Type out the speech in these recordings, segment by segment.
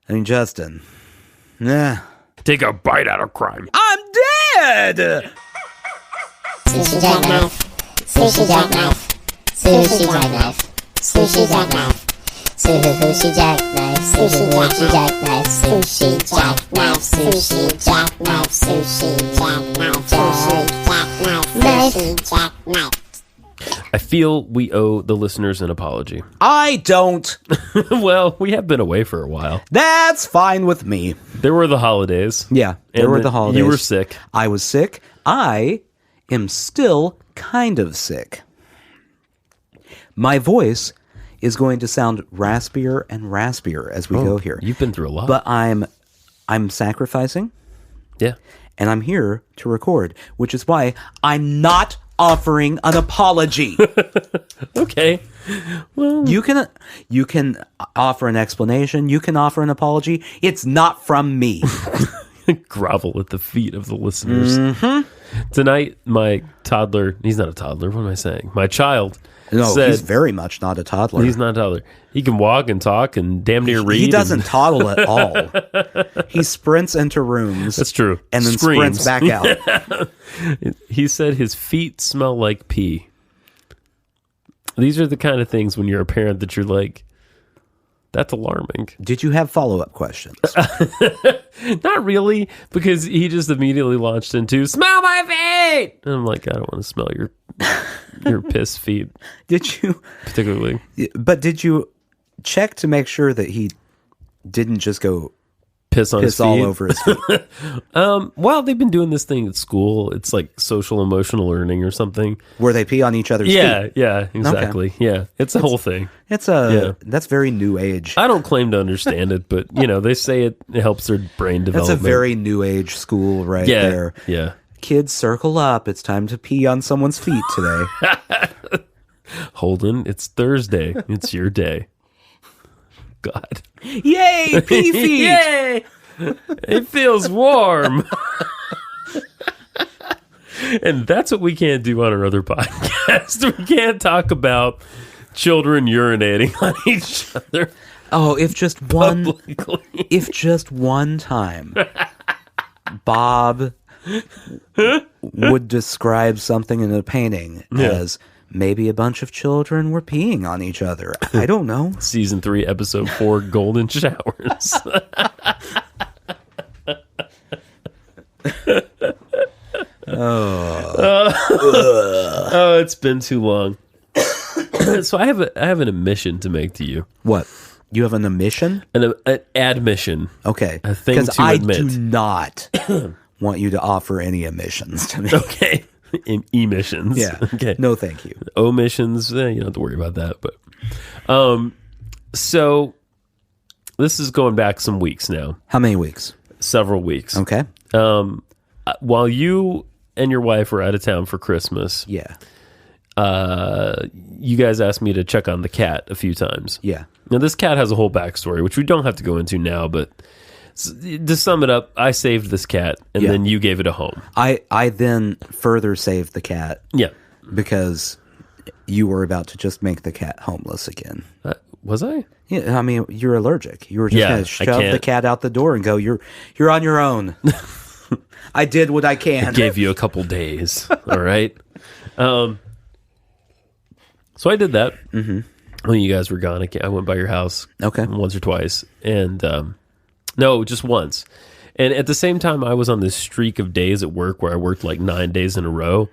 I mean, Justin. Nah. Take a bite out of crime. I'm dead! Sushi Jackknife. Sushi Jackknife. Sushi Jackknife. Sushi Jackknife. Sushi Jackknife. Sushi Jackknife. Sushi Jackknife. Sushi Jackknife. Sushi Jackknife. Sushi Jackknife. I feel we owe the listeners an apology. I don't. Well, we have been away for a while. That's fine with me. There were the holidays. Yeah, there were the holidays. You were sick. I was sick. I am still kind of sick. My voice is going to sound raspier and raspier as we go here. You've been through a lot. But I'm sacrificing. Yeah. And I'm here to record, which is why I'm not offering an apology. Okay. Well, You can offer an explanation. You can offer an apology. It's not from me. grovel at the feet of the listeners. Mm-hmm. Tonight, my toddler, he's not a toddler. What am I saying? My child No, said, he's very much not a toddler. he's not a toddler. He can walk and talk and damn near read. He doesn't toddle at all. He sprints into rooms. That's true. And then Screams. sprints back out. He said his feet smell like pee. These are the kind of things when you're a parent that you're like, that's alarming. Did you have follow-up questions? Not really, because he just immediately launched into, smell my feet! And I'm like, I don't want to smell your piss feet, Did you? particularly. But did you check to make sure that he didn't just go Piss on his piss all feet. over his feet? Well, they've been doing this thing at school. It's like social emotional learning or something. Where they pee on each other's feet? Yeah, exactly. Yeah, it's a whole thing. That's very new age. I don't claim to understand it, but they say it helps their brain That's development. a very new age school right there. Yeah. Kids, circle up. It's time to pee on someone's feet today. Holden, it's Thursday. It's your day. God. Yay, pee feet! Yay! It feels warm. And that's what we can't do on our other podcast. We can't talk about children urinating on each other. Oh, if just one time Bob would describe something in a painting as maybe a bunch of children were peeing on each other. I don't know. Season 3, episode 4, Golden Showers. Oh, it's been too long. So I have an admission to make to you. What? You have an admission? An admission. Okay. A thing to I admit. do not want you to offer any admissions to me. Okay. Emissions. Yeah. Okay. No, thank you. Omissions. You don't have to worry about that. But so this is going back some weeks now. How many weeks? Several weeks. Okay. While you and your wife were out of town for Christmas, Yeah. you guys asked me to check on the cat a few times. Yeah. Now, this cat has a whole backstory, which we don't have to go into now, but to sum it up, I saved this cat, and then you gave it a home. I then further saved the cat Yeah. because you were about to just make the cat homeless again. Was I? Yeah, I mean, you're allergic. You were just going to I shove can't. the cat out the door and go, you're on your own. I did what I can. Gave you a couple days. All right. So I did that. Mm-hmm. When you guys were gone, I went by your house once or twice. And no, just once. And at the same time, I was on this streak of days at work where I worked like 9 days in a row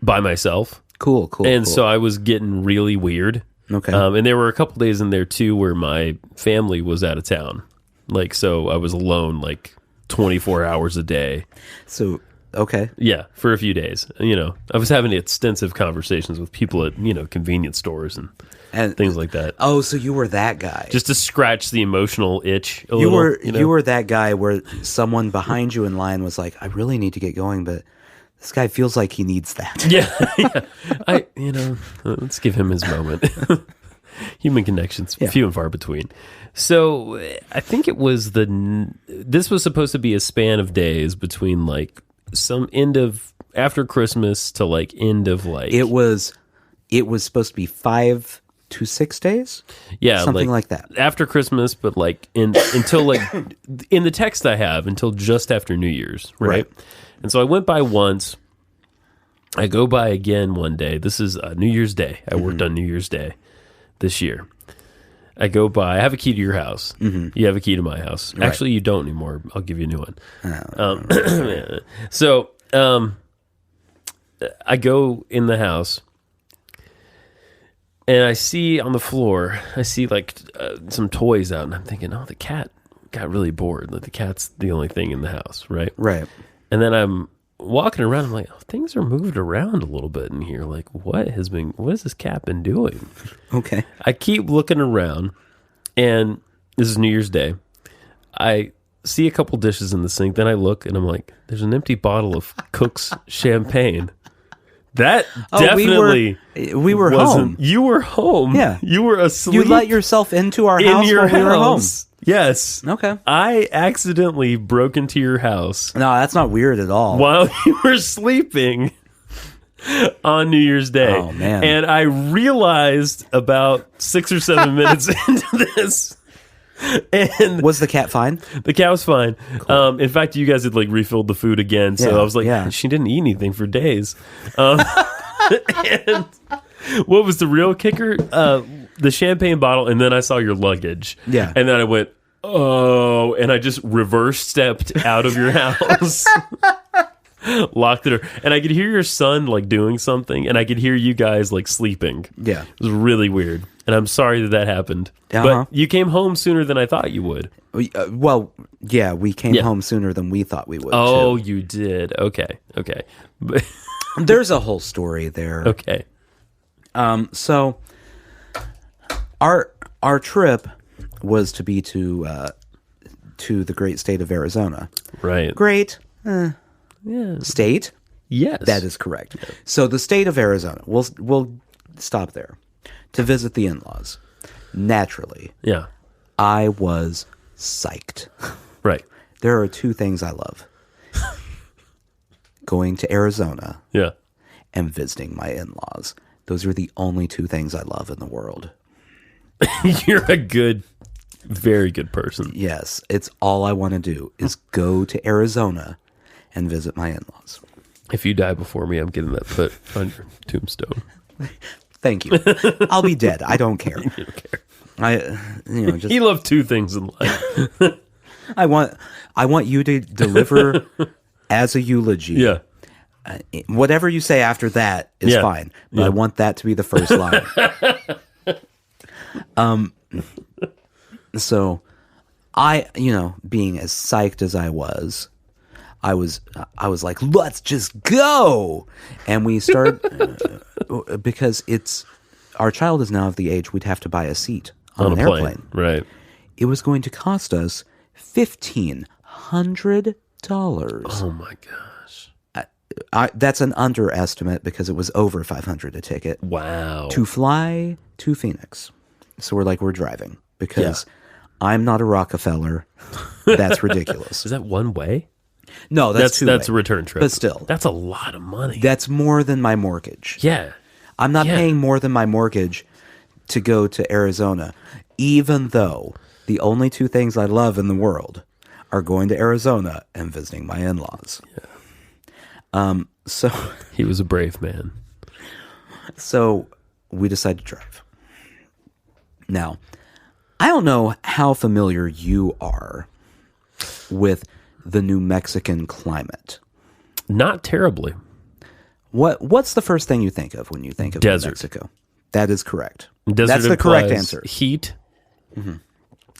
by myself. Cool. And so I was getting really weird. Okay. And there were a couple days in there too where my family was out of town. Like, so I was alone like 24 hours a day. So, okay. Yeah, for a few days. I was having extensive conversations with people at, convenience stores and things like that. Oh, so you were that guy. Just to scratch the emotional itch a you little. You were that guy where someone behind you in line was like, I really need to get going, but this guy feels like he needs that. Yeah. Let's give him his moment. Human connections, few and far between. So I think it was this was supposed to be a span of days between like some end of after Christmas to like end of like. It was supposed to be 5 to 6 days. Yeah, something like that. After Christmas, but like until like in the text I have until just after New Year's, right? And so I went by once. I go by again one day. This is New Year's Day. I worked on New Year's Day this year. I go by. I have a key to your house. You have a key to my house. Right. Actually, you don't anymore. I'll give you a new one. So I go in the house, and I see on the floor, I see like some toys out, and I'm thinking, oh, the cat got really bored. Like the cat's the only thing in the house, right? Right. And then I'm walking around, I'm like, oh, things are moved around a little bit in here. Like, what has this cat been doing? Okay. I keep looking around, and this is New Year's Day. I see a couple dishes in the sink. Then I look, and I'm like, there's an empty bottle of Cook's champagne. That definitely we were home. You were home. Yeah. You were asleep. You let yourself into our house while we were home. Yes. Okay. I accidentally broke into your house. No, that's not weird at all. While you were sleeping on New Year's Day. Oh, man. And I realized about 6 or 7 minutes into this. And was the cat fine? The cat was fine. Cool. In fact, you guys had like refilled the food again. So I was like, she didn't eat anything for days. And what was the real kicker? The champagne bottle, and then I saw your luggage. Yeah. And then I went, oh, and I just reverse stepped out of your house. Locked it. And I could hear your son like doing something, and I could hear you guys like sleeping. Yeah. It was really weird. And I'm sorry that happened. But you came home sooner than I thought you would. Well, yeah, we came home sooner than we thought we would. Oh, too. you did. Okay. There's a whole story there. Okay. So our trip was to be to the great state of Arizona. Right. Great. Yeah. State? Yes. That is correct. Yeah. So the state of Arizona, we'll stop there, to visit the in-laws. Naturally. Yeah. I was psyched. Right. There are two things I love. Going to Arizona. Yeah. And visiting my in-laws. Those are the only two things I love in the world. You're a very good person. Yes. It's all I want to do is go to Arizona and visit my in-laws. If you die before me, I'm getting that put on your tombstone. Thank you. I'll be dead. I don't care. You don't care. He loved two things in life. I want you to deliver as a eulogy. Yeah. Whatever you say after that is fine, but I want that to be the first line. So I, being as psyched as I was like, let's just go. And we started because our child is now of the age we'd have to buy a seat on an airplane. Right. It was going to cost us $1,500. Oh my gosh. That's an underestimate because it was over $500 a ticket. Wow. To fly to Phoenix. So we're driving because I'm not a Rockefeller. That's ridiculous. Is that one way? No, that's two-way. That's a return trip. But still. That's a lot of money. That's more than my mortgage. Yeah. I'm not paying more than my mortgage to go to Arizona, even though the only two things I love in the world are going to Arizona and visiting my in-laws. Yeah. So he was a brave man. So we decided to drive. Now, I don't know how familiar you are with the New Mexican climate. Not terribly. What's the first thing you think of when you think of Desert. New Mexico? That is correct. Desert. That's the correct answer. Heat,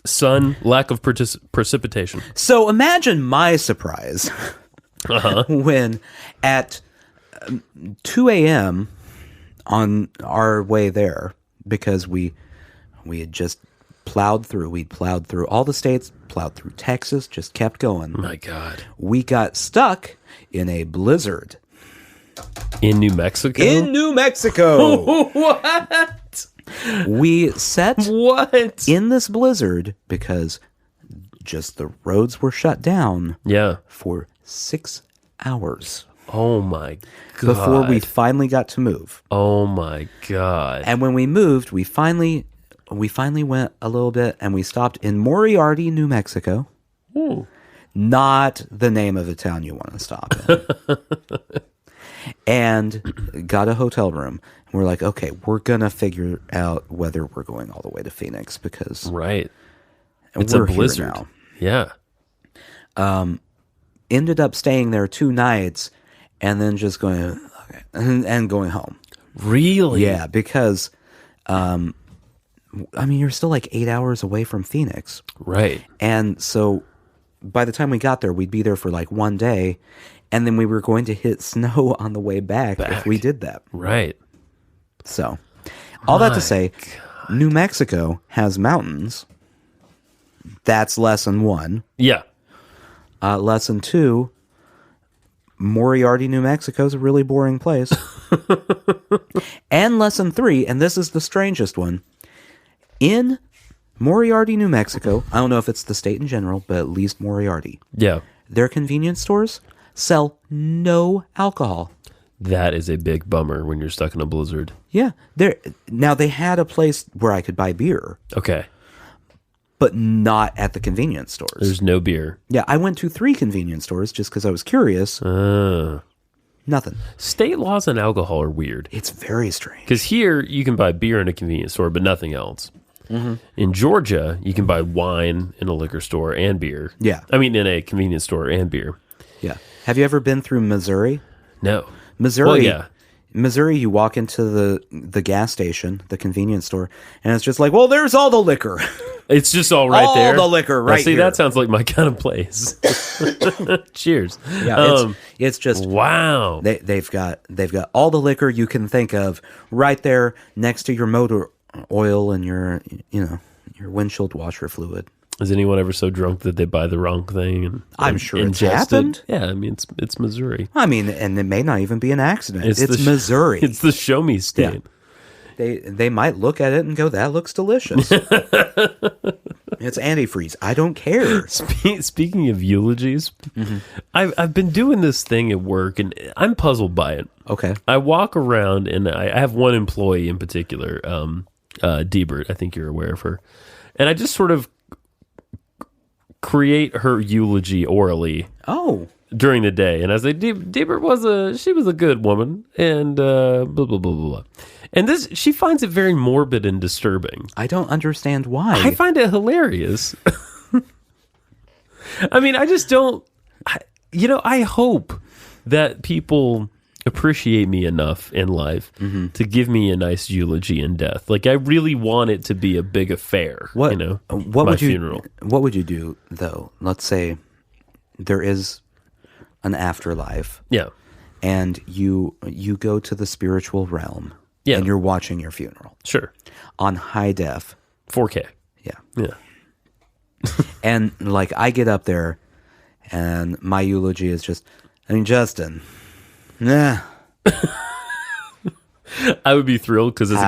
sun, lack of precipitation. So imagine my surprise when at 2 a.m. on our way there, because we had just plowed through. We'd plowed through all the states, plowed through Texas, just kept going. My God. We got stuck in a blizzard. In New Mexico? In New Mexico. What? We sat what? in this blizzard because just the roads were shut down Yeah. for 6 hours. Oh my God. Before we finally got to move. Oh my God. And when we moved, we finally went a little bit and we stopped in Moriarty, New Mexico. Ooh. Not the name of a town you want to stop in. And got a hotel room. And we're like, okay, we're going to figure out whether we're going all the way to Phoenix because right. It's a blizzard. Now. Yeah. Ended up staying there 2 nights and then just going and going home. Really? Yeah, because you're still like 8 hours away from Phoenix. Right. And so by the time we got there, we'd be there for like 1 day, and then we were going to hit snow on the way back. If we did that. Right. So, all that to say, New Mexico has mountains. That's lesson 1. Yeah. Lesson 2, Moriarty, New Mexico is a really boring place. And lesson 3, and this is the strangest one, in Moriarty, New Mexico, I don't know if it's the state in general, but at least Moriarty. Yeah. Their convenience stores sell no alcohol. That is a big bummer when you're stuck in a blizzard. Yeah. Now, they had a place where I could buy beer. Okay. But not at the convenience stores. There's no beer. Yeah, I went to 3 convenience stores just because I was curious. Nothing. State laws on alcohol are weird. It's very strange. Because here, you can buy beer in a convenience store, but nothing else. Mm-hmm. In Georgia, you can buy wine in a liquor store and beer. Yeah. I mean, in a convenience store and beer. Yeah. Have you ever been through Missouri? No. Missouri, well, yeah. Missouri, you walk into the gas station, the convenience store, and it's just like, well, there's all the liquor. It's just all right all there. All the liquor right see, here. that sounds like my kind of place. Cheers. Yeah, it's just wow. They've got all the liquor you can think of right there next to your motor oil and your windshield washer fluid. Is anyone ever so drunk that they buy the wrong thing? I'm sure it's happened. Yeah, I mean it's Missouri. I mean, and it may not even be an accident. It's Missouri. It's the show me state. Yeah. They might look at it and go, "That looks delicious." It's antifreeze. I don't care. Speaking of eulogies, mm-hmm. I've been doing this thing at work, and I'm puzzled by it. Okay. I walk around, and I have one employee in particular, Debert. I think you're aware of her, and I just sort of create her eulogy orally. Oh. During the day, and I say, Debert was a good woman, and blah blah blah blah blah. And she finds it very morbid and disturbing. I don't understand why. I find it hilarious. I mean, I just don't. I hope that people appreciate me enough in life mm-hmm. to give me a nice eulogy in death. Like, I really want it to be a big affair. What my funeral. What would you do though? Let's say there is an afterlife. Yeah. And you go to the spiritual realm. Yeah. And you're watching your funeral. Sure. On high def. 4K. Yeah. Yeah. And like I get up there and my eulogy is just, Justin. Nah. I would be thrilled because it's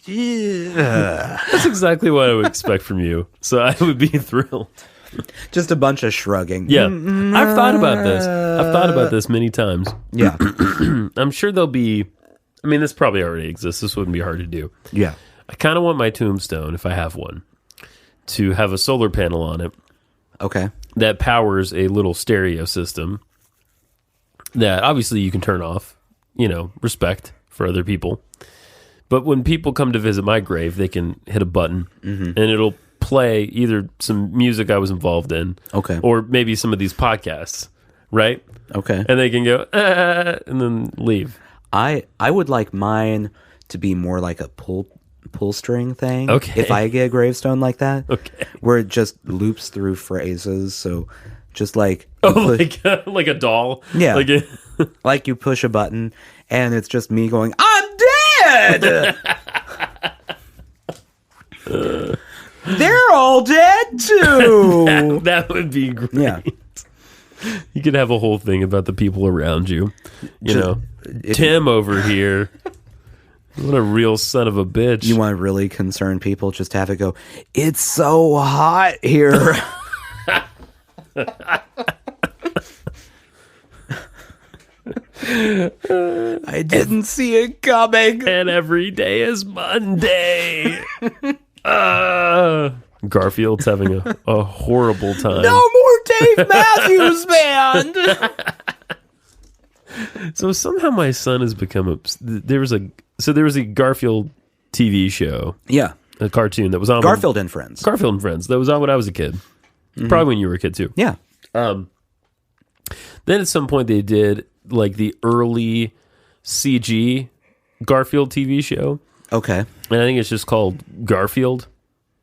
yeah. That's exactly what I would expect from you. So I would be thrilled. Just a bunch of shrugging. Yeah. I've thought about this. I've thought about this many times. Yeah. I'm sure there'll be, I mean, this probably already exists. This wouldn't be hard to do. Yeah. I kind of want my tombstone, if I have one, to have a solar panel on it. Okay. That powers a little stereo system that obviously you can turn off, respect for other people. But when people come to visit my grave, they can hit a button mm-hmm. and it'll play either some music I was involved in, okay, or maybe some of these podcasts, right? Okay, and they can go and then leave. I would like mine to be more like a pull string thing. Okay, if I get a gravestone like that, okay, where it just loops through phrases, so just like like a doll, yeah, like you push a button and it's just me going, "I'm dead." They're all dead too. That would be great. Yeah. You could have a whole thing about the people around you. Tim over here. What a real son of a bitch. You want to really concern people, just have it go, "It's so hot here." I didn't see it coming. And every day is Monday. Garfield's having a horrible time. No more Dave Matthews Band. So somehow my son has become there was a Garfield TV show. Yeah. A cartoon that was on Garfield and Friends. Garfield and Friends. That was on when I was a kid. Probably when you were a kid too. Yeah. Then at some point they did like the early CG Garfield TV show. Okay. And I think it's just called Garfield.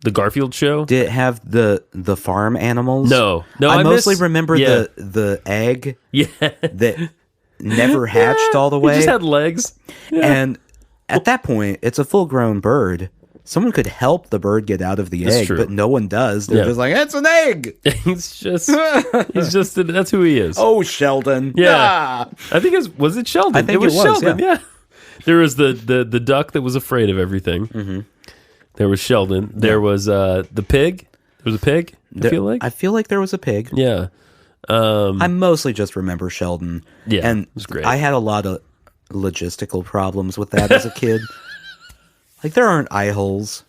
The Garfield Show. Did it have the farm animals? No. I mostly remember the egg that never hatched all the way. It just had legs. Yeah. And at that point, it's a full-grown bird. Someone could help the bird get out of the egg, but no one does. They're just like, it's an egg. He's just that's who he is. Oh, Sheldon. Yeah. Ah. I think was it Sheldon? I think it was Sheldon. Yeah. There was the duck that was afraid of everything. Mm-hmm. There was Sheldon. There was the pig. There was a pig. I feel like there was a pig. Yeah. I mostly just remember Sheldon. Yeah, and it was great. I had a lot of logistical problems with that as a kid. Like, there aren't eye holes.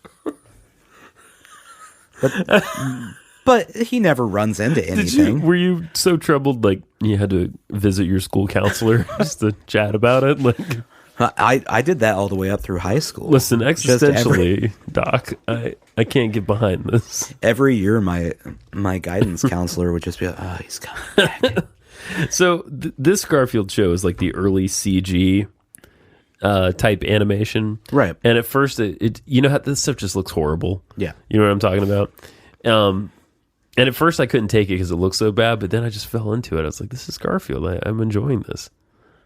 But he never runs into anything. Were you so troubled, like, you had to visit your school counselor just to chat about it? Like, I did that all the way up through high school. Listen, existentially, Doc, I can't get behind this. Every year, my guidance counselor would just be like, oh, he's coming back. So this Garfield show is like the early CG type animation. Right. And at first, it you know how this stuff just looks horrible. Yeah. You know what I'm talking about? And at first, I couldn't take it because it looked so bad, but then I just fell into it. I was like, this is Garfield. I'm enjoying this.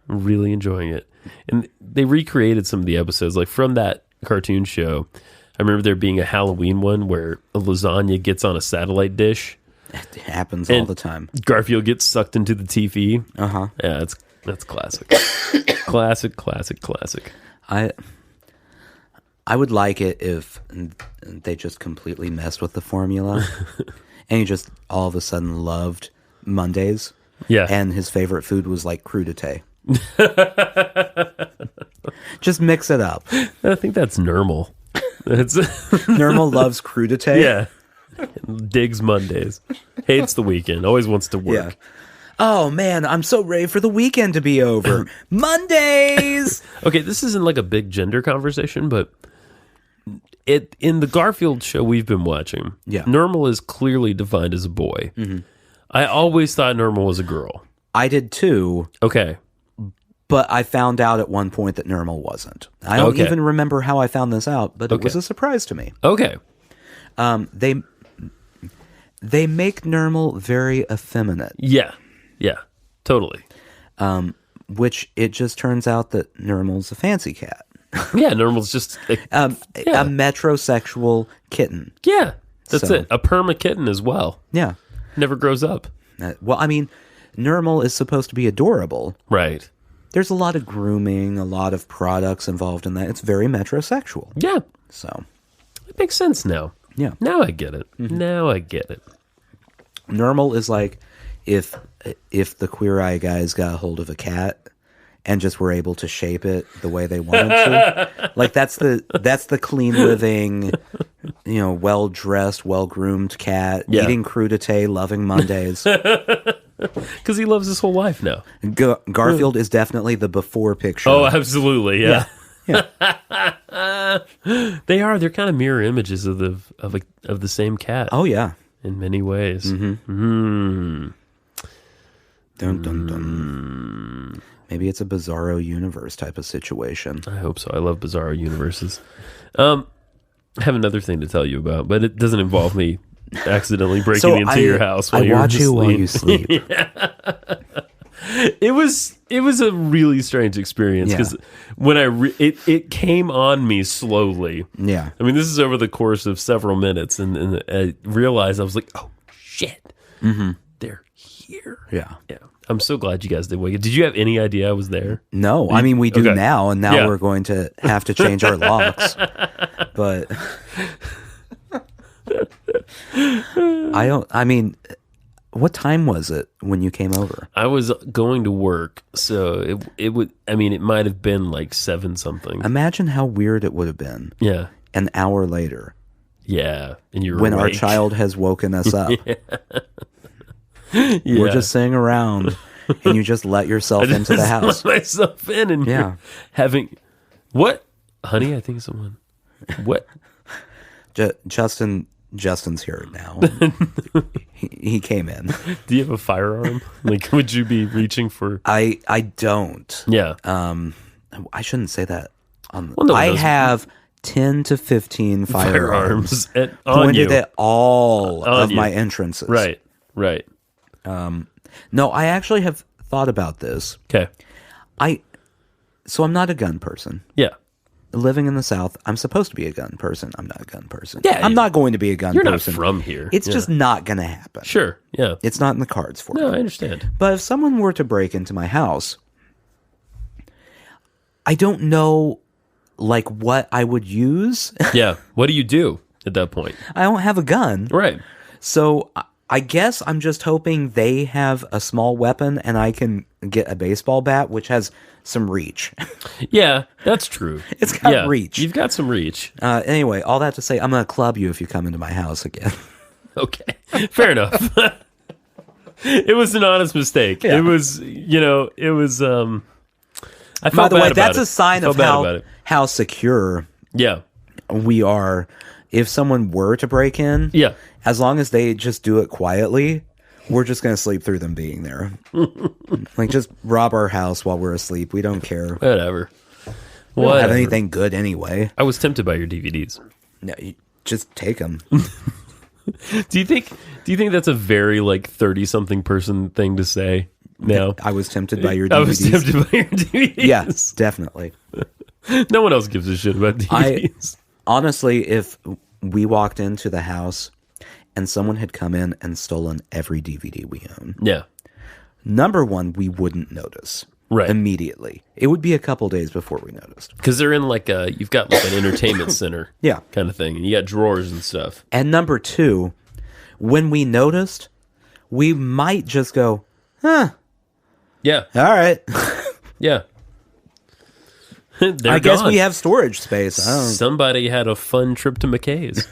I'm really enjoying it. And they recreated some of the episodes. Like from that cartoon show, I remember there being a Halloween one where a lasagna gets on a satellite dish. It happens all the time. Garfield gets sucked into the TV. Uh-huh. Yeah, that's classic. classic. I would like it if they just completely messed with the formula and he just all of a sudden loved Mondays. Yeah. And his favorite food was like crudité. Just mix it up. I think that's Nermal. Nermal loves crudité. Yeah. Digs Mondays. Hates the weekend. Always wants to work. Yeah. Oh man, I'm so ready for the weekend to be over. Mondays. Okay, this isn't like a big gender conversation, but in the Garfield show we've been watching, Nermal is clearly defined as a boy. Mm-hmm. I always thought Nermal was a girl. I did too. Okay. But I found out at one point that Nermal wasn't. I don't even remember how I found this out, but it was a surprise to me. Okay. They make Nermal very effeminate. Yeah, totally. Which it just turns out that Nermal's a fancy cat. Yeah, Nermal's just a metrosexual kitten. Yeah, that's it. A perma kitten as well. Yeah. Never grows up. Well, I mean, Nermal is supposed to be adorable. Right. There's a lot of grooming, a lot of products involved in that. It's very metrosexual. Yeah. So. It makes sense now. Yeah. Now I get it. Mm-hmm. Now I get it. Nermal is like if the Queer Eye guys got a hold of a cat and just were able to shape it the way they wanted to. Like that's the clean living, well dressed, well groomed cat, eating crudité, loving Mondays. Because he loves his whole life now. Garfield is definitely the before picture. Oh, absolutely, yeah. Yeah. They are. They're kind of mirror images of the same cat. Oh yeah, in many ways. Mm-hmm. Dun dun dun. Maybe it's a Bizarro universe type of situation. I hope so. I love Bizarro universes. I have another thing to tell you about, but it doesn't involve me accidentally breaking into your house while you're asleep. While you sleep. It was a really strange experience because when it came on me slowly. Yeah, I mean, this is over the course of several minutes, and I realized I was like, oh shit, they're here. Yeah. I'm so glad you guys did wake up. Did you have any idea I was there? No, I mean we do now, and now we're going to have to change our locks. But What time was it when you came over? I was going to work, so it would. I mean, it might have been like 7 something. Imagine how weird it would have been. Yeah. An hour later. Yeah, and you're when awake. Our child has woken us up. Yeah. We're just sitting around, and you just let yourself into the house. Let myself in, and yeah, having what, honey? I think someone. What? Justin's here now. he came in. Do you have a firearm? Like, would you be reaching for? I don't. Yeah. I shouldn't say that. I have 10 to 15 firearms pointed at all of my entrances. Right. Right. No, I actually have thought about this. Okay. So I'm not a gun person. Yeah. Living in the South, I'm supposed to be a gun person. I'm not a gun person. Yeah, I'm not going to be a gun person. You're not from here. It's just not going to happen. Sure, yeah. It's not in the cards for me. No, I understand. But if someone were to break into my house, I don't know, like, what I would use. Yeah, what do you do at that point? I don't have a gun. Right. So I guess I'm just hoping they have a small weapon and I can get a baseball bat, which has some reach. Yeah, that's true. It's got reach. You've got some reach. Anyway, all that to say, I'm going to club you if you come into my house again. Okay, fair enough. It was an honest mistake. Yeah. It was, it was, I felt bad about it. By the way, that's a sign of how secure we are. If someone were to break in, as long as they just do it quietly, we're just going to sleep through them being there. Like, just rob our house while we're asleep. We don't care. Whatever. We don't have anything good anyway. I was tempted by your DVDs. No, you just take them. Do you think that's a very, like, 30-something person thing to say now? I was tempted by your DVDs. I was tempted by your DVDs. Yes, definitely. No one else gives a shit about DVDs. Honestly, if we walked into the house and someone had come in and stolen every DVD we own, number one, we wouldn't notice immediately. It would be a couple days before we noticed. Because they're in you've got like an entertainment center kind of thing, and you got drawers and stuff. And number two, when we noticed, we might just go, huh. Yeah. All right. Yeah. I guess we have storage space. Somebody had a fun trip to McKay's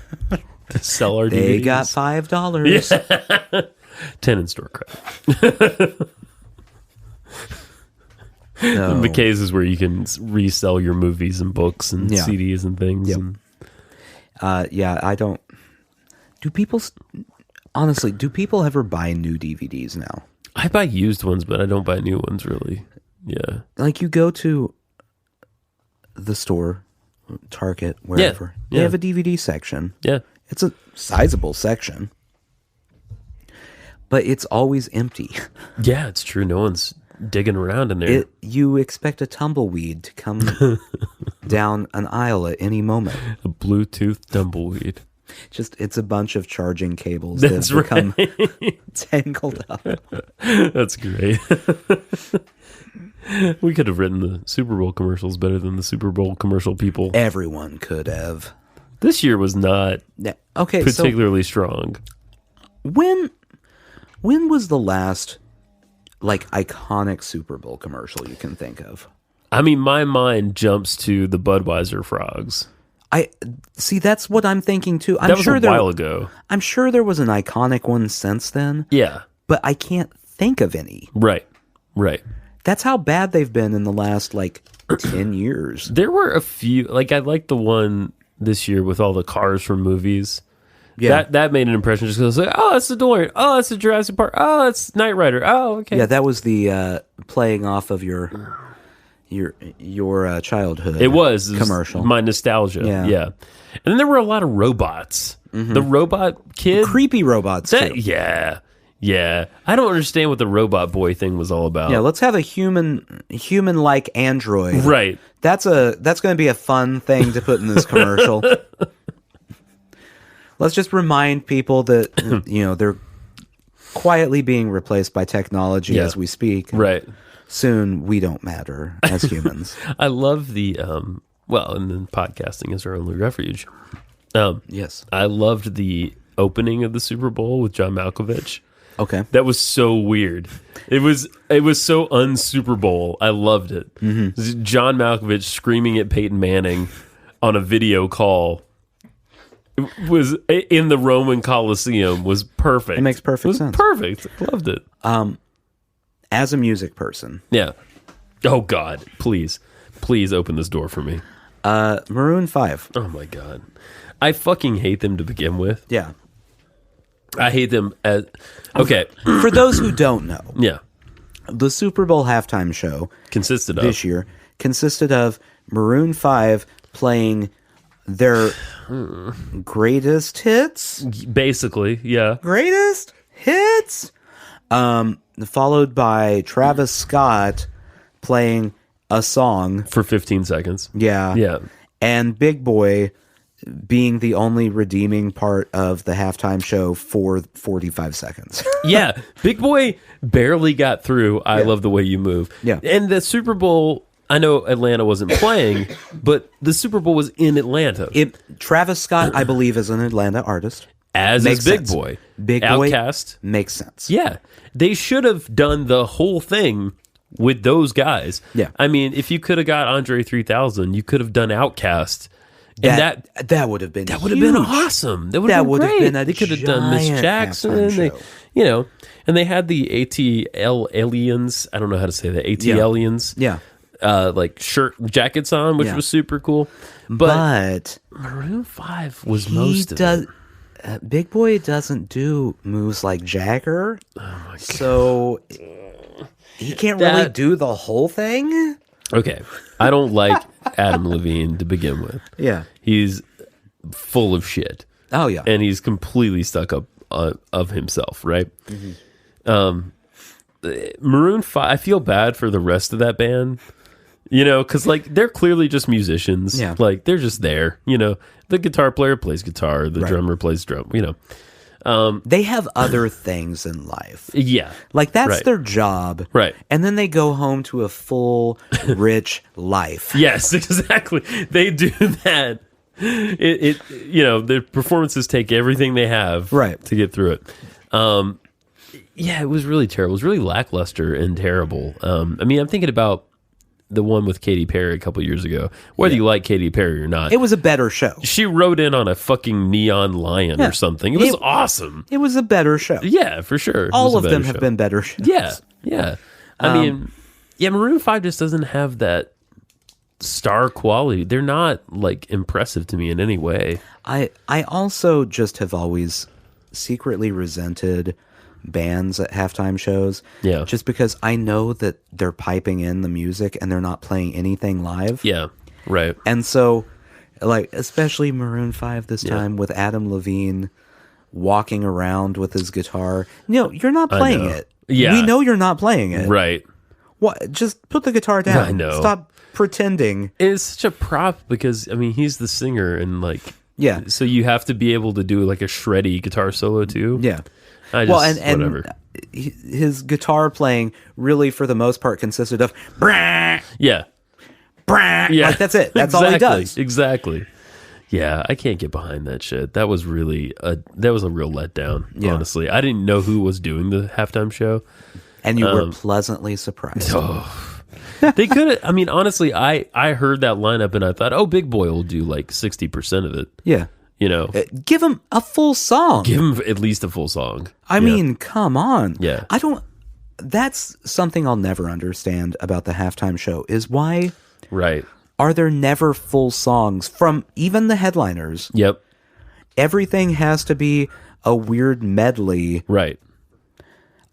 to sell our DVDs. They got $5. Yeah. 10 in store credit. No. McKay's is where you can resell your movies and books and CDs and things. Yep. I don't. Honestly, do people ever buy new DVDs now? I buy used ones, but I don't buy new ones really. Yeah. Like, you go to the store, Target, wherever. They have a DVD section. Yeah. It's a sizable section. But it's always empty. Yeah, it's true. No one's digging around in there. You expect a tumbleweed to come down an aisle at any moment. A Bluetooth tumbleweed. It's a bunch of charging cables that have become tangled up. That's great. We could have written the Super Bowl commercials better than the Super Bowl commercial people. Everyone could have. This year was not particularly strong. When was the last iconic Super Bowl commercial you can think of? I mean, my mind jumps to the Budweiser frogs. I see. That's what I'm thinking too. That was a while ago. I'm sure there was an iconic one since then. Yeah, but I can't think of any. Right. That's how bad they've been in the last 10 years. There were a few. I like the one this year with all the cars from movies. Yeah, that made an impression just because oh, that's the DeLorean. Oh, that's the Jurassic Park. Oh, that's Knight Rider. Oh, okay. Yeah, that was the playing off of your childhood. It was commercial. My nostalgia. Yeah. And then there were a lot of robots. Mm-hmm. The robot kid, creepy robots. Too. Yeah. I don't understand what the robot boy thing was all about. Yeah, let's have a human-like android. Right. That's going to be a fun thing to put in this commercial. Let's just remind people that they're quietly being replaced by technology as we speak. Right. Soon we don't matter as humans. I love the and then podcasting is our only refuge. Yes. I loved the opening of the Super Bowl with John Malkovich. Okay. That was so weird. It was so un-Super Bowl. I loved it. John Malkovich screaming at Peyton Manning on a video call was in the Roman Coliseum was perfect. It makes perfect sense. Perfect. Loved it. As a music person. Yeah. Oh God, please open this door for me. Maroon 5. Oh my God. I fucking hate them to begin with. Yeah. I hate them as... Okay. For those who don't know, Yeah. the Super Bowl halftime show Consisted of... this year consisted of Maroon 5 playing their greatest hits. Basically, yeah. Greatest hits. Followed by Travis Scott playing a song. For 15 seconds. Yeah. Yeah. And Big Boy being the only redeeming part of the halftime show for 45 seconds. Yeah. Big Boy barely got through I Love the Way You Move. Yeah. And the Super Bowl, I know Atlanta wasn't playing, but the Super Bowl was in Atlanta. Travis Scott, I believe, is an Atlanta artist. As Makes is Big sense. Boy. Big Boy Outkast. makes sense. Yeah. They should have done the whole thing with those guys. Yeah. I mean, if you could have got Andre 3000, you could have done Outkast. And that would have been that would have been awesome. That would have been great. They could have done Miss Jackson. They, and they had the ATL aliens. I don't know how to say that. ATLians. Yeah. Like shirt jackets on, which was super cool. But Maroon 5 was most of it. Big Boy doesn't do moves like Jagger. Oh my God. So he can't really do the whole thing. Okay. I don't like Adam Levine to begin with. Yeah. He's full of shit. Oh, yeah. And he's completely stuck up of himself, right? Maroon 5, I feel bad for the rest of that band, because, like, they're clearly just musicians. Yeah. Like, they're just there, The guitar player plays guitar. The drummer plays drum, They have other things in life. Yeah. Like, that's their job. Right. And then they go home to a full, rich life. Yes, exactly. They do that. Their performances take everything they have to get through it. Yeah, it was really terrible. It was really lackluster and terrible. I mean, I'm thinking about the one with Katy Perry a couple years ago. Whether you like Katy Perry or not, it was a better show. She rode in on a fucking neon lion or something. It was awesome. It was a better show. Yeah, for sure. All of them have been better shows. Yeah. I mean, Maroon 5 just doesn't have that star quality. They're not, like, impressive to me in any way. I also just have always secretly resented bands at halftime shows. Yeah. Just because I know that they're piping in the music and they're not playing anything live. Yeah. Right. And so, like, especially Maroon 5 this time with Adam Levine walking around with his guitar. You're not playing it. Yeah. We know you're not playing it. Right. What? Just put the guitar down. I know. Stop pretending. It's such a prop because, I mean, he's the singer and, like, yeah. So you have to be able to do, like, a shreddy guitar solo too. Yeah. Whatever. His guitar playing really, for the most part, consisted of brah, yeah, brah. Yeah. Like, that's it. That's all he does. Exactly. Yeah, I can't get behind that shit. That was really a real letdown. Yeah. Honestly, I didn't know who was doing the halftime show, and you were pleasantly surprised. They could have. I mean, honestly, I heard that lineup and I thought, oh, Big Boy will do like 60% of it. Yeah. Give him a full song. Give him at least a full song. I mean, come on. Yeah. That's something I'll never understand about the halftime show is why Right. are there never full songs from even the headliners? Yep. Everything has to be a weird medley. Right.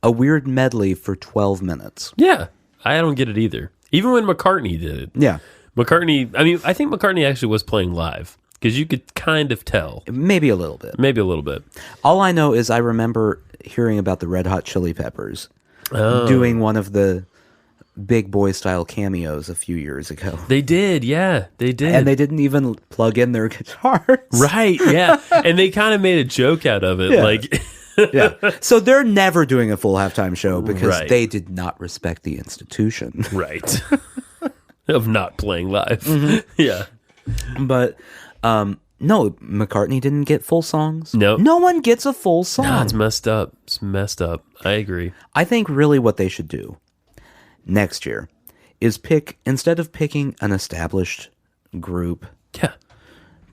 A weird medley for 12 minutes. Yeah. I don't get it either. Even when McCartney did it. Yeah. I think McCartney actually was playing live. Because you could kind of tell. Maybe a little bit. All I know is I remember hearing about the Red Hot Chili Peppers doing one of the Big Boy style cameos a few years ago. They did, yeah. They did. And they didn't even plug in their guitars. Right, yeah. And they kind of made a joke out of it. Yeah. Like, yeah. So they're never doing a full halftime show because they did not respect the institution. Right. Of not playing live. Yeah. But No, McCartney didn't get full songs. No. No one gets a full song. No, it's messed up. It's messed up. I agree. I think really what they should do next year is instead of picking an established group,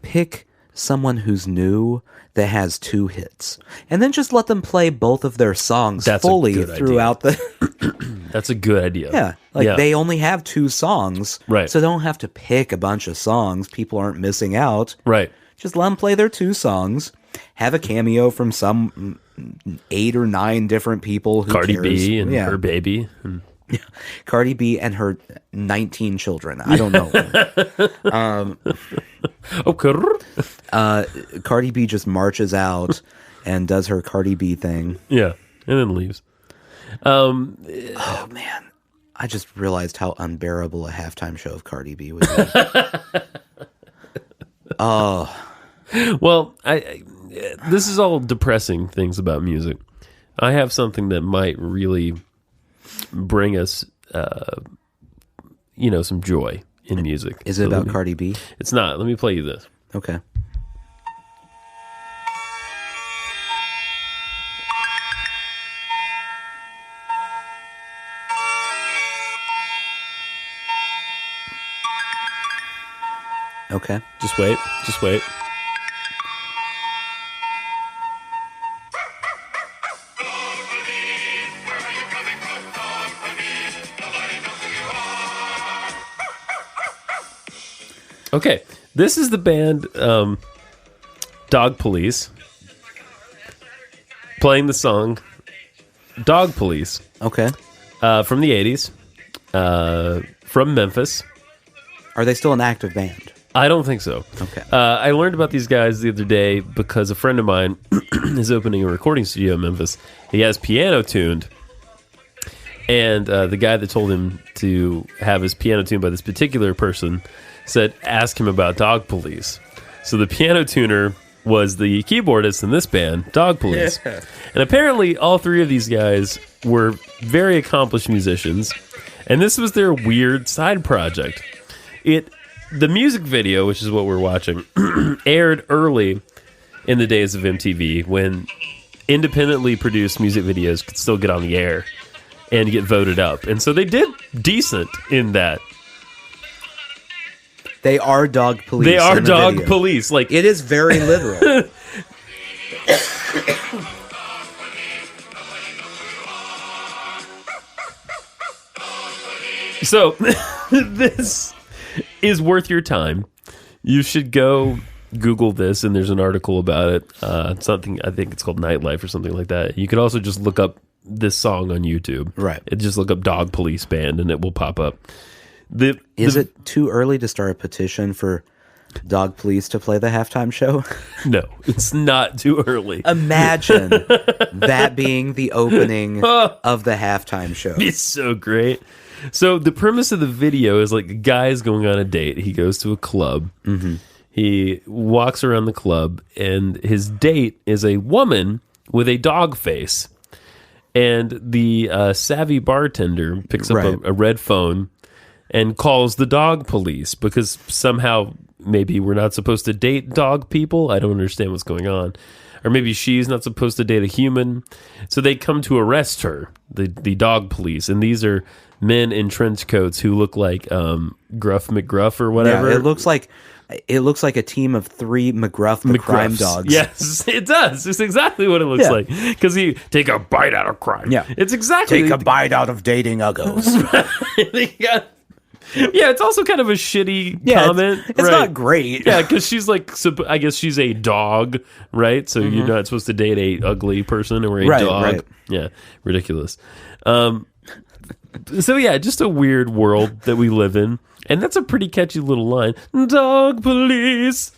pick someone who's new that has 2 hits, and then just let them play both of their songs fully throughout the. That's a good idea. Yeah, they only have 2 songs, right? So they don't have to pick a bunch of songs. People aren't missing out, right? Just let them play their 2 songs. Have a cameo from some 8 or 9 different people. Who Cardi cares? B and her baby. Cardi B and her 19 children. I don't know. Cardi B just marches out and does her Cardi B thing. Yeah, and then leaves. Oh, man. I just realized how unbearable a halftime show of Cardi B would be. Oh. Well, this is all depressing things about music. I have something that might really bring us, some joy in music. Is it about Cardi B? It's not. Let me play you this. Okay. Okay. Just wait. Just wait. Okay, this is the band Dog Police playing the song Dog Police. Okay. From the 80s, from Memphis. Are they still an active band? I don't think so. Okay. I learned about these guys the other day because a friend of mine is opening a recording studio in Memphis. He has piano tuned. And the guy that told him to have his piano tuned by this particular person said, ask him about Dog Police. So the piano tuner was the keyboardist in this band, Dog Police. Yeah. And apparently all 3 of these guys were very accomplished musicians. And this was their weird side project. The music video, which is what we're watching, aired early in the days of MTV when independently produced music videos could still get on the air and get voted up. And so they did decent in that. They are Dog Police. They are Dog Police. Like, it is very literal. So this is worth your time. You should go Google this, and there's an article about it. Something, I think it's called Nightlife or something like that. You could also just look up this song on YouTube. Right. Just look up Dog Police Band, and it will pop up. Is it too early to start a petition for Dog Police to play the halftime show? No, it's not too early. Imagine that being the opening of the halftime show. It's so great. So the premise of the video is like a guy's going on a date. He goes to a club. Mm-hmm. He walks around the club, and his date is a woman with a dog face. And the savvy bartender picks up a red phone and calls the dog police because somehow maybe we're not supposed to date dog people. I don't understand what's going on. Or maybe she's not supposed to date a human. So they come to arrest her, the dog police. And these are men in trench coats who look like Gruff McGruff or whatever. Yeah, it looks like a team of 3 McGruff the crime dogs. Yes, it does. It's exactly what it looks like. Because he take a bite out of crime. Yeah, it's exactly take a bite out of dating uggos. Yeah, it's also kind of a shitty comment. It's not great. Yeah, because she's like, I guess she's a dog, right? So you're not supposed to date a ugly person or a dog. Right. Yeah, ridiculous. So yeah, just a weird world that we live in. And that's a pretty catchy little line. Dog police.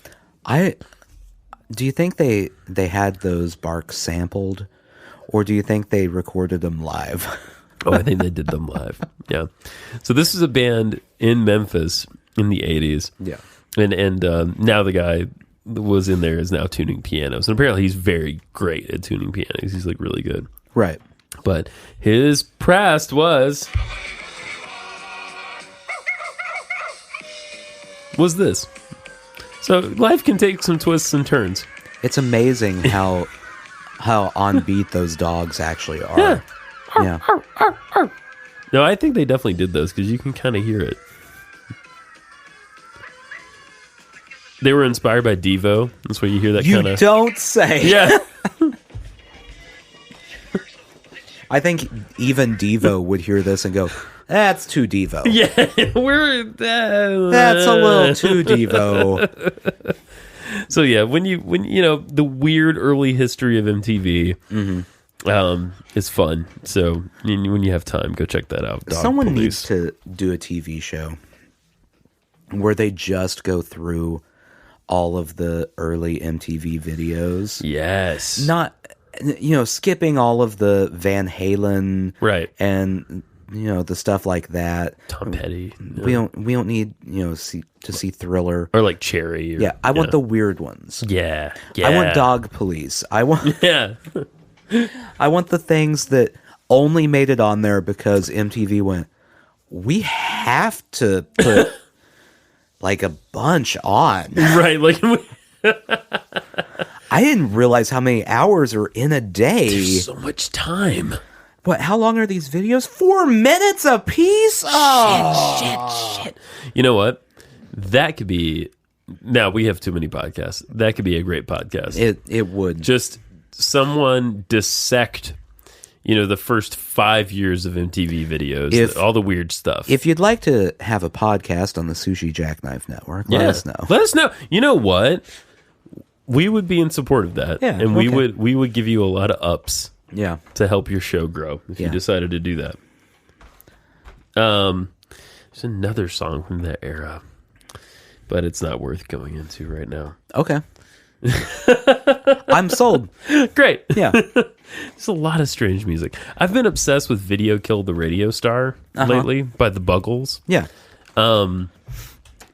Do you think they had those barks sampled, or do you think they recorded them live? Oh, I think they did them live. Yeah. So this is a band in Memphis in the 80s. Yeah. And now the guy that was in there is now tuning pianos. And apparently he's very great at tuning pianos. He's like really good. Right. But his past was this. So life can take some twists and turns. It's amazing how on beat those dogs actually are. Yeah. No, I think they definitely did those because you can kind of hear it. They were inspired by Devo. That's why you hear that kind of... You don't say. Yeah. I think even Devo would hear this and go, that's too Devo. Yeah, That's a little too Devo. So yeah, when you know the weird early history of MTV, is fun. So when you have time, go check that out. Someone needs to do a TV show where they just go through all of the early MTV videos. Yes. Not, skipping all of the Van Halen. Right. And, the stuff like that. Tom Petty. We don't need, to see Thriller. Or like Cherry. Or, I want the weird ones. Yeah. I want Dog Police. I want Yeah. I want the things that only made it on there because MTV went, we have to put like a bunch on. Right. Like I didn't realize how many hours are in a day. There's so much time. What? How long are these videos? 4 minutes a piece? Oh, Shit. You know what? That could be... Now, we have too many podcasts. That could be a great podcast. It would. Just someone dissect, the first 5 years of MTV videos, all the weird stuff. If you'd like to have a podcast on the Sushi Jackknife Network, let us know. Let us know. You know what? We would be in support of that. Yeah, and we would give you a lot of ups. Yeah. To help your show grow if you decided to do that. There's another song from that era, but it's not worth going into right now. Okay. I'm sold. Great. Yeah. There's a lot of strange music. I've been obsessed with Video Killed the Radio Star lately by the Buggles. Yeah.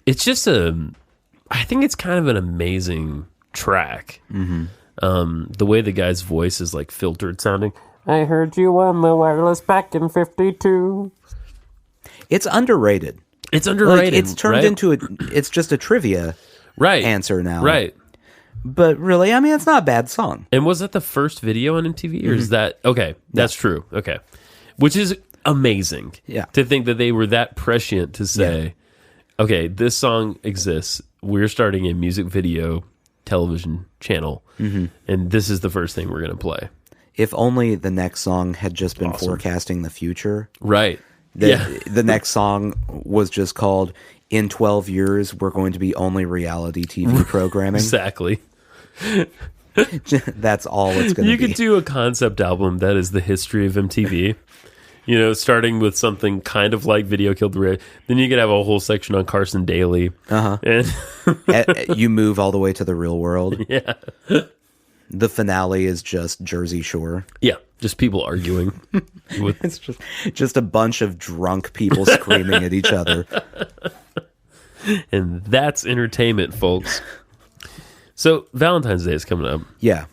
It's just I think it's kind of an amazing track. Mm-hmm. The way the guy's voice is like filtered sounding. I heard you on the wireless back in 52. It's underrated. It's underrated. Like, it's turned into it's just a trivia answer now. Right. But really, I mean, it's not a bad song. And was that the first video on MTV? Or is that... Okay, that's true. Okay. Which is amazing. Yeah. To think that they were that prescient to say, okay, this song exists. We're starting a music video television channel. Mm-hmm. And this is the first thing we're going to play. If only the next song had just been forecasting the future. Right. The next song was just called, in 12 years, we're going to be only reality TV programming. Exactly. That's all it's going to be. You could do a concept album that is the history of MTV. Starting with something kind of like Video Killed the Radio. Then you could have a whole section on Carson Daly. And you move all the way to the real world. Yeah. The finale is just Jersey Shore. Yeah. Just people arguing. It's just a bunch of drunk people screaming at each other. And that's entertainment, folks. So Valentine's Day is coming up. Yeah.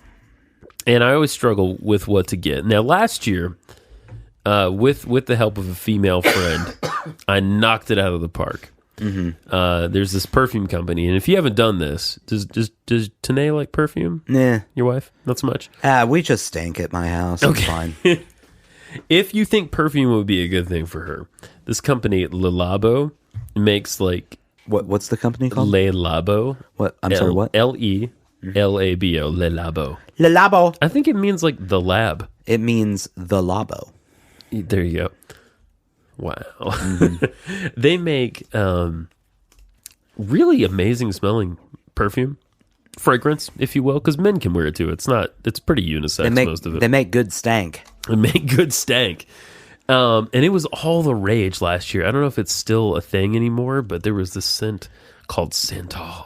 And I always struggle with what to get. Now, last year, with the help of a female friend, I knocked it out of the park. Mm-hmm. There's this perfume company, and if you haven't done this, does Tanae like perfume? Nah. Your wife? Not so much? We just stank at my house. Okay. It's fine. If you think perfume would be a good thing for her, this company, Le Labo, makes like... What's the company called? Le Labo. What? I'm sorry, what? L-E-Labo. Le Labo. Le Labo. I think it means like the lab. It means the Labo. There you go. Wow. Mm-hmm. They make really amazing smelling perfume, fragrance, if you will, because men can wear it too. It's pretty unisex, most of it. They make good stank. They make good stank. And it was all the rage last year. I don't know if it's still a thing anymore, but there was this scent called Santal.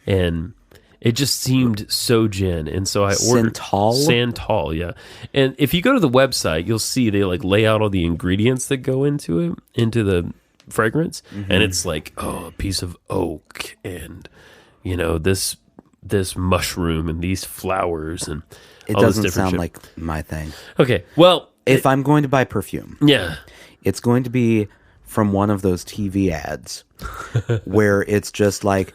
And it just seemed so gin. And so I ordered... Santal, yeah. And if you go to the website, you'll see they like lay out all the ingredients that go into it, into the fragrance. Mm-hmm. And it's like, a piece of oak and, this mushroom and these flowers and it all doesn't this different sound shit. like my thing. Okay, well... If I'm going to buy perfume... Yeah. It's going to be from one of those TV ads where it's just like...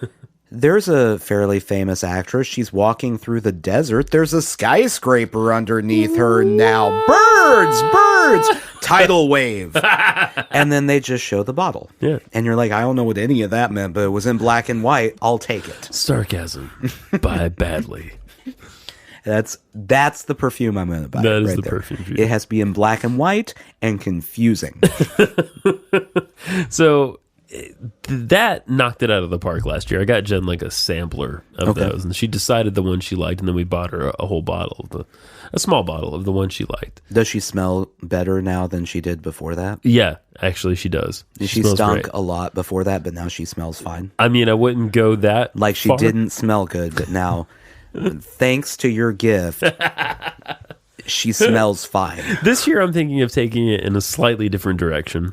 There's a fairly famous actress. She's walking through the desert. There's a skyscraper underneath her now. Birds! Tidal wave. And then they just show the bottle. Yeah. And you're like, I don't know what any of that meant, but it was in black and white. I'll take it. Sarcasm. Buy badly. That's the perfume I'm going to buy. That is right the there. perfume. It has to be in black and white and confusing. So that knocked it out of the park last year. I got Jen like a sampler of those, and she decided the one she liked, and then we bought her a whole bottle, a small bottle of the one she liked. Does she smell better now than she did before that? Yeah, actually she does. She smells stunk great. a lot before that, but now she smells fine. I mean, I wouldn't go that Like she far. didn't smell good, but now, thanks to your gift, she smells fine. This year I'm thinking of taking it in a slightly different direction.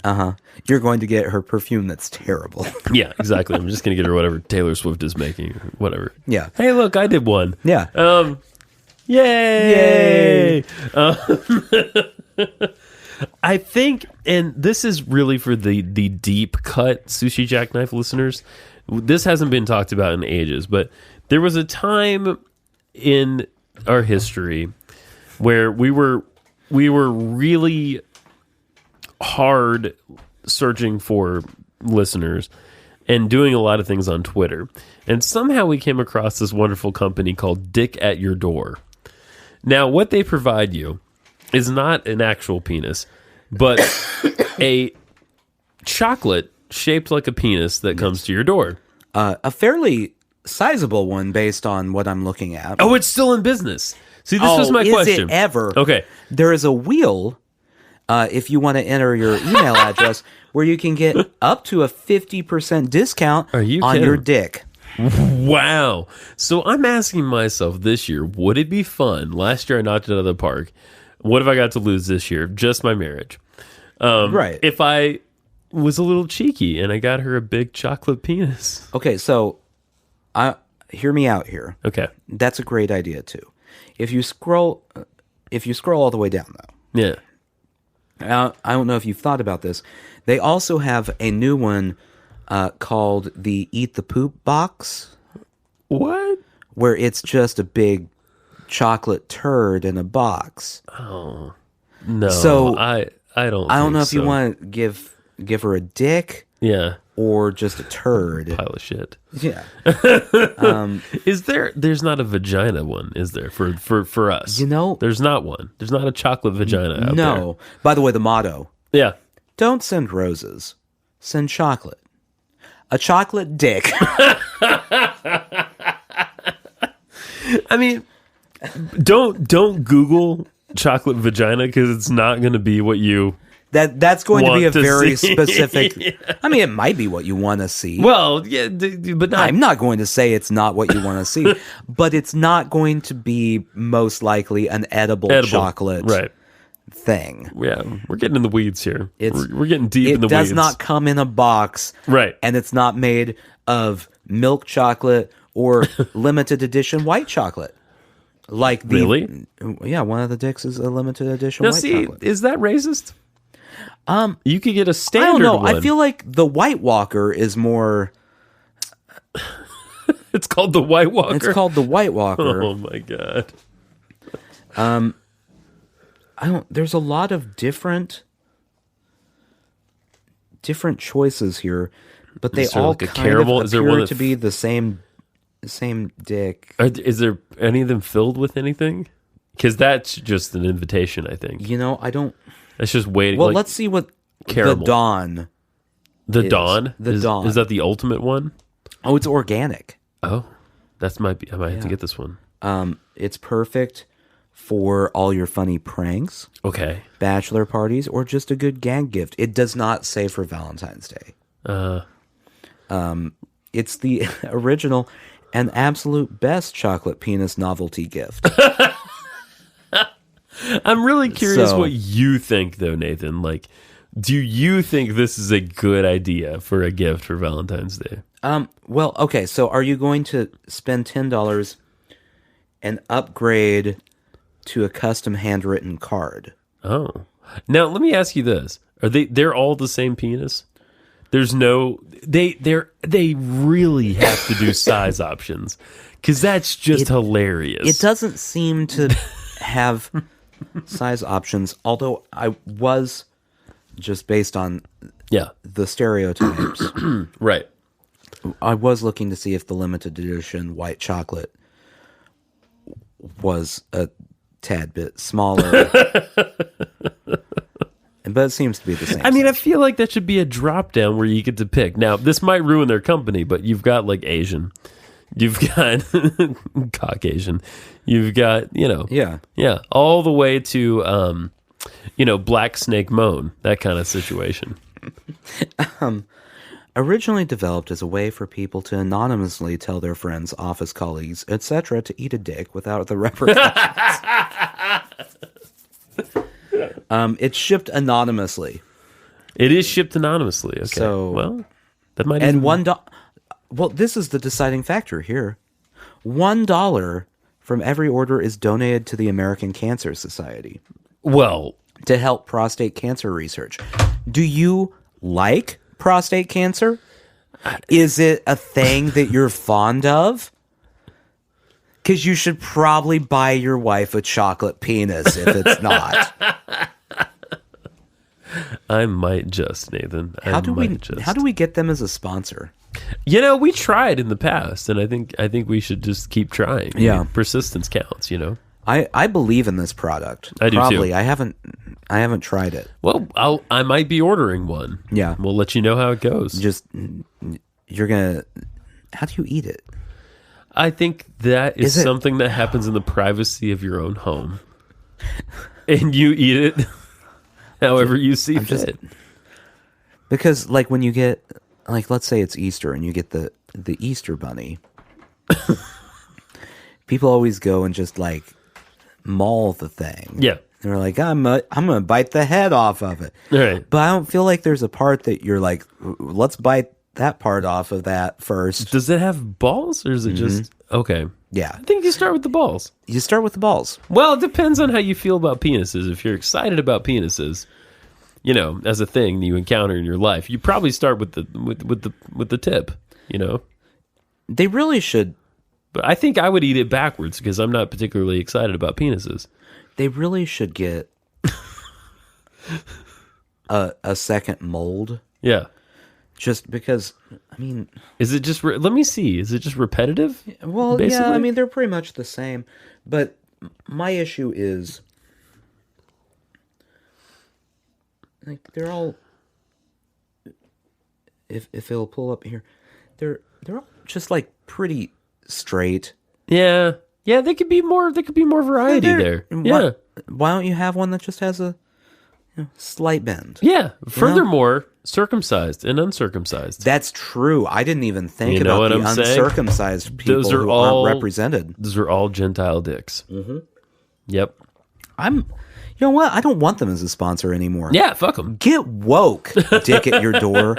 You're going to get her perfume that's terrible. Yeah, exactly. I'm just going to get her whatever Taylor Swift is making, or whatever. Yeah. Hey, look, I did one. Yeah. Yay! I think, and this is really for the deep cut Sushi Jackknife listeners. This hasn't been talked about in ages, but there was a time in our history where we were really hard searching for listeners and doing a lot of things on Twitter. And somehow we came across this wonderful company called Dick at Your Door. Now, what they provide you is not an actual penis, but a chocolate shaped like a penis that comes to your door. A fairly sizable one based on what I'm looking at. Oh, it's still in business. See, this was my is question. It ever? Okay. There is a wheel, if you want to enter your email address, where you can get up to a 50% discount Are you on kidding? your dick. Wow. So I'm asking myself this year, would it be fun? Last year I knocked it out of the park. What have I got to lose this year? Just my marriage. Right. If I was a little cheeky and I got her a big chocolate penis. Okay, so hear me out here. Okay. That's a great idea too. If you scroll all the way down though. Yeah. I don't know if you've thought about this. They also have a new one called the Eat the Poop box. What? Where it's just a big chocolate turd in a box. Oh. No. So I don't know if so. you want to give her a dick. Yeah. Or just a turd. Pile of shit. Yeah. There's not a vagina one, is there, for us? You know, there's not one. There's not a chocolate vagina out there. No. By the way, the motto. Yeah. Don't send roses. Send chocolate. A chocolate dick. I mean, don't Google chocolate vagina because it's not going to be what you That's going to be a want to very see. specific. Yeah. I mean, it might be what you want to see. Well, yeah, but not. I'm not going to say it's not what you want to see, but it's not going to be most likely an edible chocolate right. thing. Yeah, we're getting in the weeds here. We're getting deep in the weeds. It does not come in a box, right? And it's not made of milk chocolate or limited edition white chocolate. Like really? Yeah, one of the dicks is a limited edition now, white chocolate. Is that racist? You could get a standard I don't know. one. I feel like the White Walker is more. It's called the White Walker. It's called the White Walker. Oh my god. There's a lot of different choices here, but they all like a kind caramel? of Is there appear one that to be the same dick. Is there any of them filled with anything? Because that's just an invitation, I think. You know, I don't. That's just waiting. Well, like, let's see what caramel. the Dawn. The is. Dawn. The Dawn. Is that the ultimate one? Oh, it's organic. Oh, might be. I might have to get this one. It's perfect for all your funny pranks, Okay. bachelor parties, or just a good gag gift. It does not say for Valentine's Day. It's the original and absolute best chocolate penis novelty gift. I'm really curious So- what you think, though, Nathan. Like, do you think this is a good idea for a gift for Valentine's Day? Well, okay, so are you going to spend $10 and upgrade to a custom handwritten card? Oh. Now, let me ask you this. They're all the same penis? There's no they really have to do size options because that's just hilarious. It doesn't seem to have size options, although I was just based on the stereotypes. Right. I was looking to see if the limited edition white chocolate was a tad bit smaller. But it seems to be the same. I mean, size. I feel like that should be a drop down where you get to pick. Now, this might ruin their company, but you've got like Asian, you've got Caucasian, you've got, all the way to, Black Snake Moan, that kind of situation. Originally developed as a way for people to anonymously tell their friends, office colleagues, etc., to eat a dick without the repercussions. It's shipped anonymously. It is shipped anonymously. Okay. So, well, that might and even... Well, this is the deciding factor here. $1 from every order is donated to the American Cancer Society. Well, to help prostate cancer research. Do you like prostate cancer? Is it a thing that you're fond of? Because you should probably buy your wife a chocolate penis if it's not. I might just, Nathan. How do we get them as a sponsor? We tried in the past, and I think we should just keep trying. Yeah, persistence counts. I believe in this product. I do probably. too. I haven't tried it. Well, I might be ordering one. Yeah, we'll let you know how it goes. You're gonna. How do you eat it? I think that is something that happens in the privacy of your own home, and you eat it however you see fit. Because, like, when you get, like, let's say it's Easter and you get the Easter bunny, people always go and just like maul the thing. Yeah, they're like, I'm gonna bite the head off of it. Right. But I don't feel like there's a part that you're like, let's bite that part off of that first. Does it have balls, or is it just okay? Yeah, I think you start with the balls. You start with the balls. Well, it depends on how you feel about penises. If you're excited about penises, as a thing you encounter in your life, you probably start with the tip. They really should. But I think I would eat it backwards because I'm not particularly excited about penises. They really should get a second mold. Yeah. Just because, I mean... Is it just... let me see. Is it just repetitive? Well, basically? Yeah, I mean, they're pretty much the same. But my issue is... Like, they're all... If it'll pull up here, they're all just, like, pretty straight. Yeah. Yeah, they could be more variety there. Yeah. Why don't you have one that just has a slight bend? Yeah. Furthermore... circumcised and uncircumcised. That's true. I didn't even think about the uncircumcised people who aren't represented. Those are all Gentile dicks. Mm-hmm. Yep. You know what? I don't want them as a sponsor anymore. Yeah, fuck them. Get woke, dick at your door.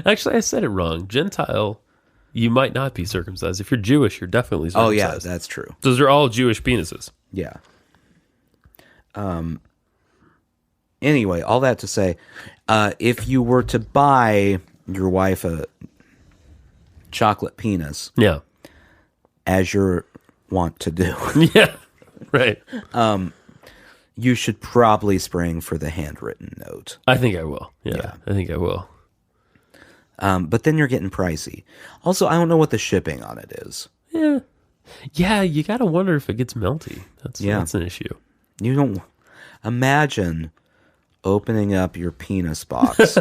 Actually, I said it wrong. Gentile, you might not be circumcised. If you're Jewish, you're definitely circumcised. Oh, yeah, that's true. Those are all Jewish penises. Yeah. Anyway, all that to say, if you were to buy your wife a chocolate penis, yeah, as you're wont to do, yeah, right, you should probably spring for the handwritten note. I think I will. Yeah. I think I will. But then you're getting pricey. Also, I don't know what the shipping on it is. Yeah, you got to wonder if it gets melty. That's an issue. You don't imagine opening up your penis box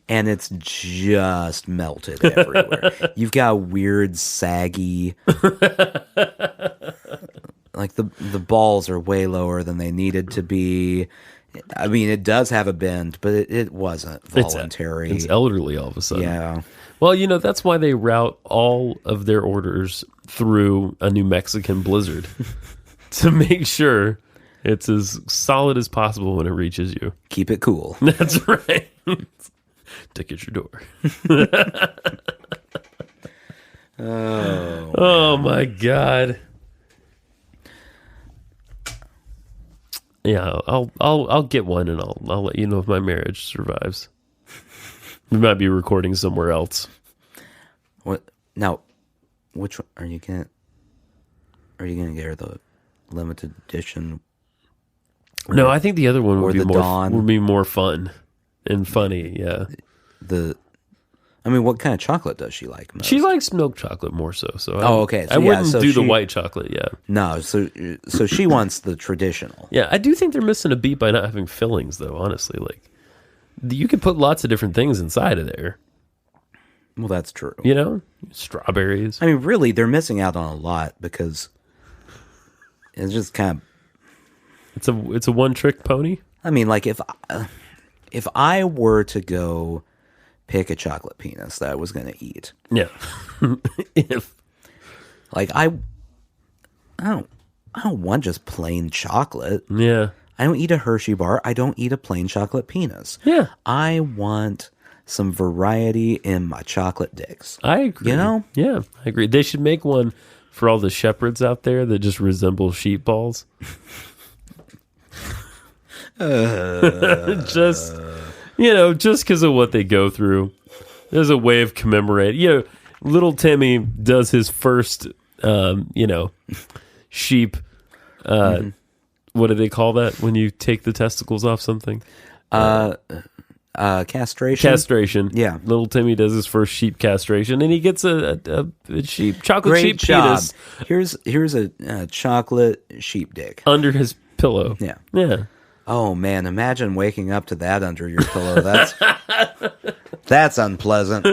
and it's just melted everywhere. You've got weird saggy like the balls are way lower than they needed to be. I mean, it does have a bend, but it wasn't voluntary. It's elderly all of a sudden. Yeah. Well, that's why they route all of their orders through a New Mexican blizzard to make sure it's as solid as possible when it reaches you. Keep it cool. That's right. Dick at your door. Oh my God. Yeah, I'll get one, and I'll let you know if my marriage survives. We might be recording somewhere else. What now? Which one are you gonna? Are you gonna get her the limited edition? No, I think the other one or would be the more Dawn? would be more fun and funny. Yeah, I mean, what kind of chocolate does she like most? she likes milk chocolate more so. So okay. So, I wouldn't so do the she- white chocolate. Yeah, No, so she wants the traditional. yeah. I do think they're missing a beat by not having fillings, though. Honestly, like you could put lots of different things inside of there. Well, that's true. You know, strawberries. I mean, really, they're missing out on a lot because it's just kind of. It's a one trick pony. I mean, like if I were to go pick a chocolate penis that I was going to eat, Yeah. If like I don't want just plain chocolate. yeah. I don't eat a Hershey bar. I don't eat a plain chocolate penis. Yeah. I want some variety in my chocolate dicks. I agree. You know? Yeah, I agree. They should make one for all the shepherds out there that just resemble sheep balls. Just, just because of what they go through. There's a way of commemorating. Little Timmy does his first, sheep. What do they call that when you take the testicles off something? Castration. Castration. Yeah. Little Timmy does his first sheep castration, and he gets a sheep chocolate Great sheep job. penis Here's a chocolate sheep dick. under his pillow. Yeah. Yeah. Oh man, imagine waking up to that under your pillow. That's unpleasant.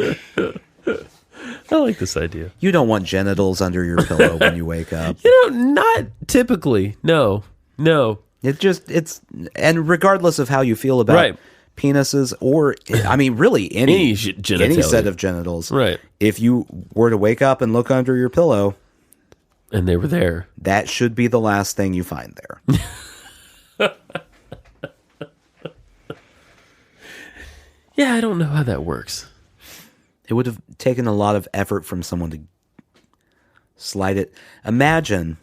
I like this idea. You don't want genitals under your pillow when you wake up. Not typically. No. And regardless of how you feel about Right. penises or, I mean, really any genitalia. any set of genitals. Right. If you were to wake up and look under your pillow, And they were there. that should be the last thing you find there. Yeah, I don't know how that works. It would have taken a lot of effort from someone to slide it. Imagine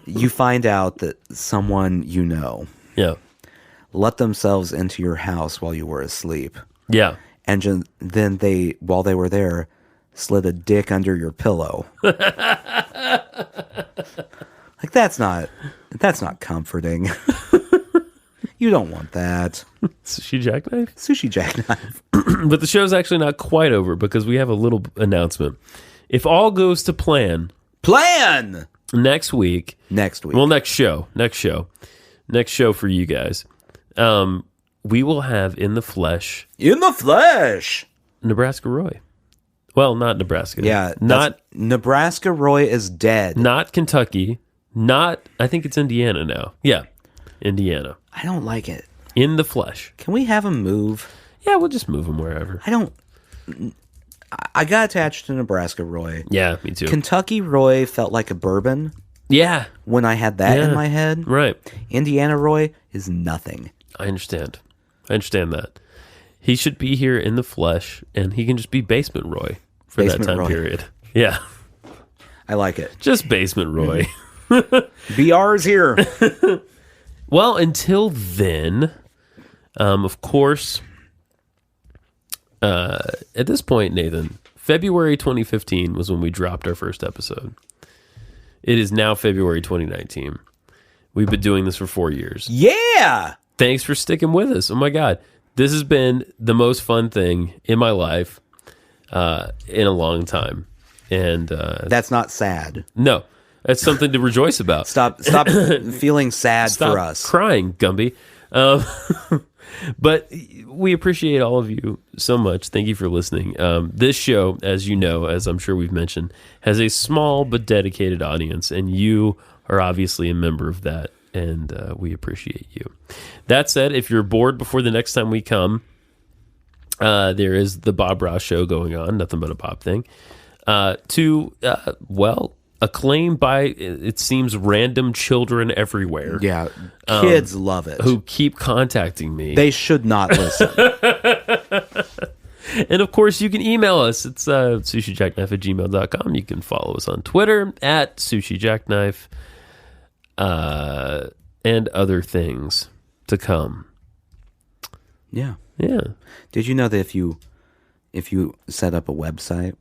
you find out that someone you know Yeah. let themselves into your house while you were asleep. Yeah. And then they, while they were there, slid a dick under your pillow. Like that's not comforting. You don't want that. Sushi Jackknife? Sushi Jackknife. But the show's actually not quite over because we have a little announcement. If all goes to plan, next week. Well, next show for you guys. We will have in the flesh, Nebraska Roy. Well, not Nebraska. Yeah, not Nebraska Roy is dead. Not Kentucky. Not. I think it's Indiana now. Yeah, Indiana. I don't like it. In the flesh. Can we have him move? Yeah, we'll just move him wherever. I got attached to Nebraska Roy. Yeah, me too. Kentucky Roy felt like a bourbon Yeah, when I had that in my head. right. Indiana Roy is nothing. I understand that. He should be here in the flesh, and he can just be Basement Roy for Basement that time Roy. period. Yeah, I like it. just Basement Roy. BR's here. Well, until then, of course, at this point, Nathan, February 2015 was when we dropped our first episode. It is now February 2019. We've been doing this for 4 years. Yeah. Thanks for sticking with us. Oh my God. This has been the most fun thing in my life in a long time. And That's not sad. no, that's something to rejoice about. Stop feeling sad Stop for us. crying, Gumby. But we appreciate all of you so much. Thank you for listening. This show, as you know, as I'm sure we've mentioned, has a small but dedicated audience, and you are obviously a member of that, and we appreciate you. That said, if you're bored before the next time we come, there is the Bob Ross show going on, nothing but a Bob thing, acclaimed by, it seems, random children everywhere. Yeah. Kids love it. Who keep contacting me. They should not listen. And of course, you can email us. It's sushijackknife@gmail.com. You can follow us on Twitter @sushijackknife. and other things to come. Yeah. Yeah. Did you know that if you set up a website,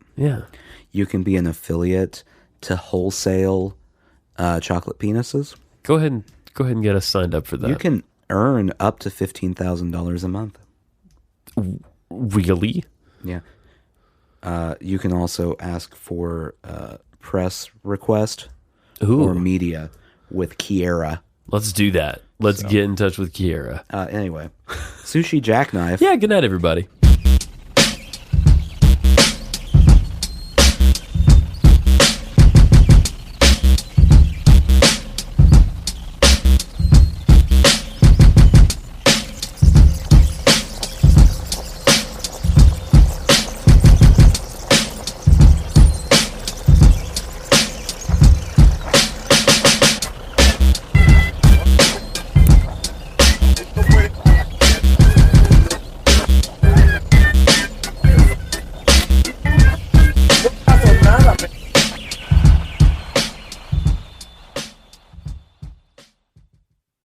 you can be an affiliate to wholesale chocolate penises? Go ahead and get us signed up for that. You can earn up to $15,000 a month. Really? Yeah. You can also ask for press request or media with Kiera. Let's do that. Let's get in touch with Kiera. Anyway, Sushi Jackknife. Yeah, good night, everybody.